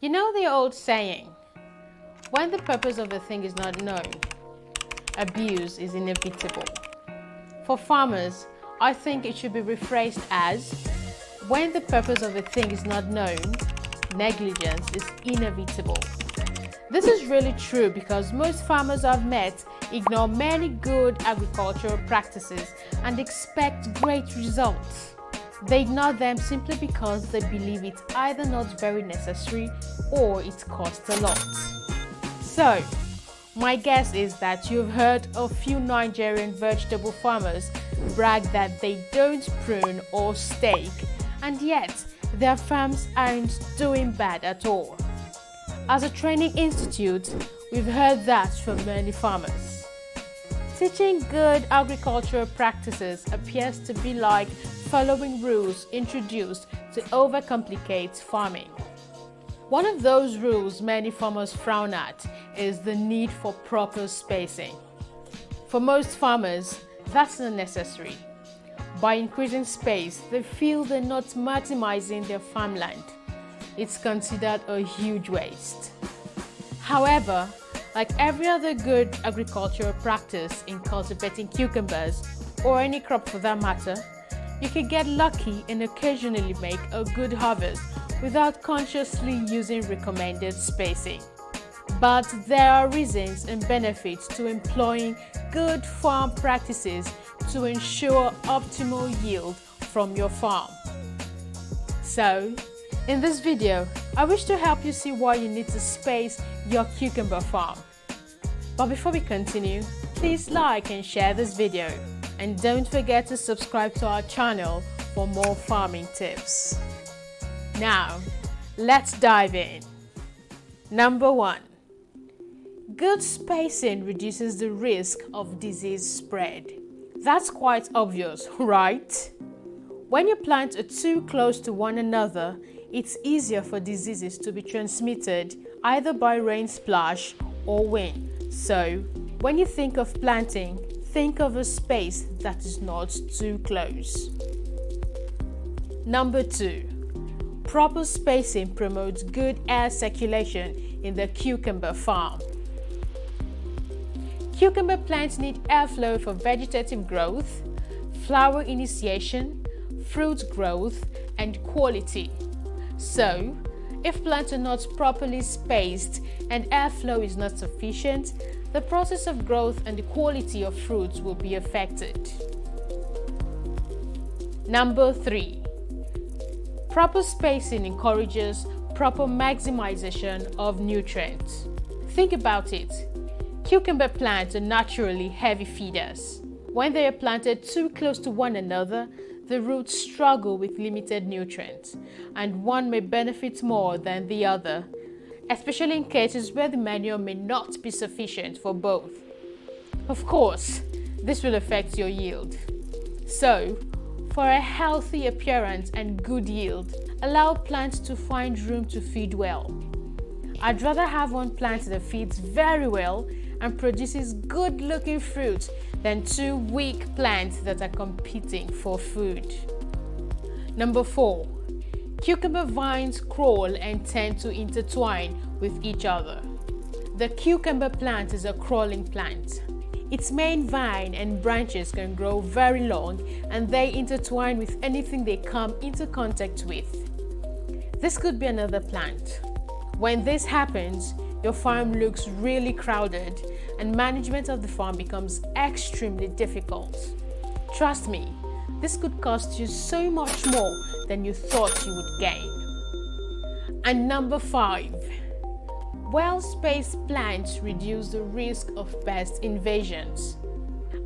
You know the old saying, when the purpose of a thing is not known, abuse is inevitable. For farmers, I think it should be rephrased as, when the purpose of a thing is not known, negligence is inevitable. This is really true because most farmers I've met ignore many good agricultural practices and expect great results. They ignore them simply because they believe it's either not very necessary or it costs a lot. So, my guess is that you've heard a few Nigerian vegetable farmers brag that they don't prune or stake, and yet their farms aren't doing bad at all. As a training institute, we've heard that from many farmers. Teaching good agricultural practices appears to be like following rules introduced to overcomplicate farming. One of those rules many farmers frown at is the need for proper spacing. For most farmers, that's not necessary. By increasing space, they feel they're not maximizing their farmland. It's considered a huge waste. However, like every other good agricultural practice in cultivating cucumbers, or any crop for that matter, you can get lucky and occasionally make a good harvest without consciously using recommended spacing. But there are reasons and benefits to employing good farm practices to ensure optimal yield from your farm. So, in this video, I wish to help you see why you need to space your cucumber farm. But before we continue, please like and share this video. And don't forget to subscribe to our channel for more farming tips. Now, let's dive in. Number 1. Good spacing reduces the risk of disease spread. That's quite obvious, right? When your plants are too close to one another, it's easier for diseases to be transmitted either by rain splash or wind. So, when you think of planting, think of a space that is not too close. Number 2. Proper spacing promotes good air circulation in the cucumber farm. Cucumber plants need airflow for vegetative growth, flower initiation, fruit growth, and quality. So, if plants are not properly spaced and airflow is not sufficient, the process of growth and the quality of fruits will be affected. Number 3. Proper spacing encourages proper maximization of nutrients. Think about it. Cucumber plants are naturally heavy feeders. When they are planted too close to one another, the roots struggle with limited nutrients, and one may benefit more than the other, especially in cases where the manure may not be sufficient for both. Of course, this will affect your yield. So, for a healthy appearance and good yield, allow plants to find room to feed well. I'd rather have one plant that feeds very well and produces good-looking fruit than 2 weak plants that are competing for food. Number 4. Cucumber vines crawl and tend to intertwine with each other. The cucumber plant is a crawling plant. Its main vine and branches can grow very long, and they intertwine with anything they come into contact with. This could be another plant. When this happens, your farm looks really crowded and management of the farm becomes extremely difficult. Trust me, this could cost you so much more than you thought you would gain. And number 5. Well-spaced plants reduce the risk of pest invasions.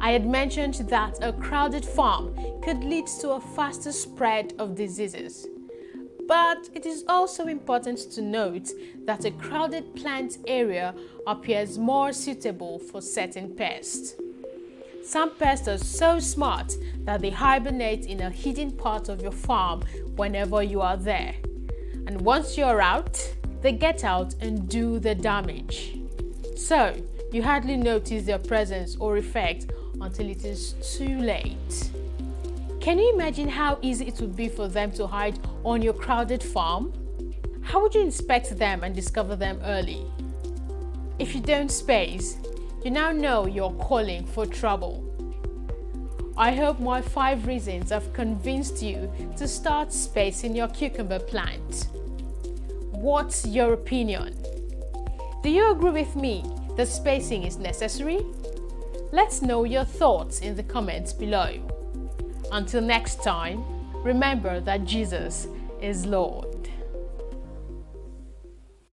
I had mentioned that a crowded farm could lead to a faster spread of diseases. But it is also important to note that a crowded plant area appears more suitable for certain pests. Some pests are so smart that they hibernate in a hidden part of your farm whenever you are there. And once you're out, they get out and do the damage. So, you hardly notice their presence or effect until it is too late. Can you imagine how easy it would be for them to hide on your crowded farm? How would you inspect them and discover them early? If you don't space, you now know you're calling for trouble. I hope my 5 reasons have convinced you to start spacing your cucumber plant. What's your opinion? Do you agree with me that spacing is necessary? Let's know your thoughts in the comments below. Until next time, remember that Jesus is Lord.